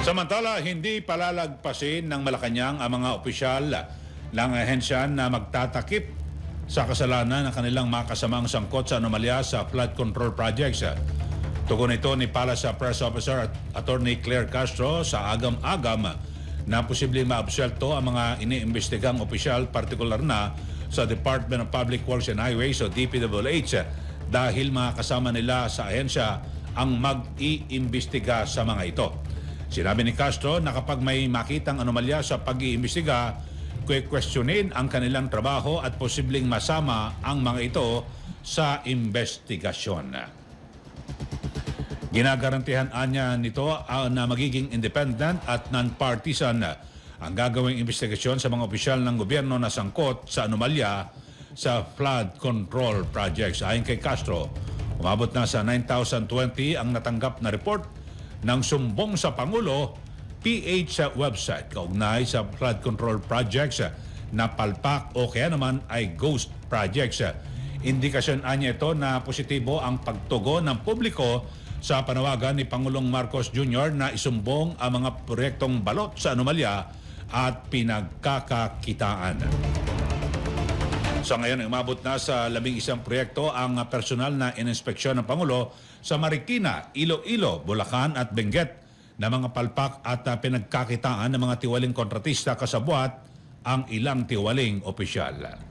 Samantala, hindi palalagpasin ng Malacanang ang mga opisyal ng ahensya na magtatakip sa kasalanan ng kanilang mga kasamang sangkot sa anomalya sa flood control projects. Tugon ito ni Palace Press Officer at Attorney Claire Castro sa agam-agam na posibleng maabsuelto ang mga iniimbestigang opisyal, partikular na sa Department of Public Works and Highways o DPWH dahil mga kasama nila sa ahensya ang mag-iimbestiga sa mga ito. Sinabi ni Castro na kapag may makitang anomalya sa pag-iimbestiga, questionin ang kanilang trabaho at posibleng masama ang mga ito sa investigasyon. Ginagarantihan niya nito na magiging independent at non-partisan ang gagawing investigasyon sa mga opisyal ng gobyerno na sangkot sa anomalya sa flood control projects. Ayon kay Castro, umabot na sa 9,020 ang natanggap na report ng sumbong sa Pangulo PH website kaugnay sa flood control projects na palpak o kaya naman ay ghost projects. Indikasyon niya ito na positibo ang pagtugon ng publiko sa panawagan ni Pangulong Marcos Jr. na isumbong ang mga proyektong balot sa anomalya at pinagkakakitaan. Sa ngayon, umabot na sa 11 proyekto ang personal na ininspeksyon ng Pangulo sa Marikina, Iloilo, Bulacan at Benguet na mga palpak at pinagkakitaan ng mga tiwaling kontratista kasabwat ang ilang tiwaling opisyal.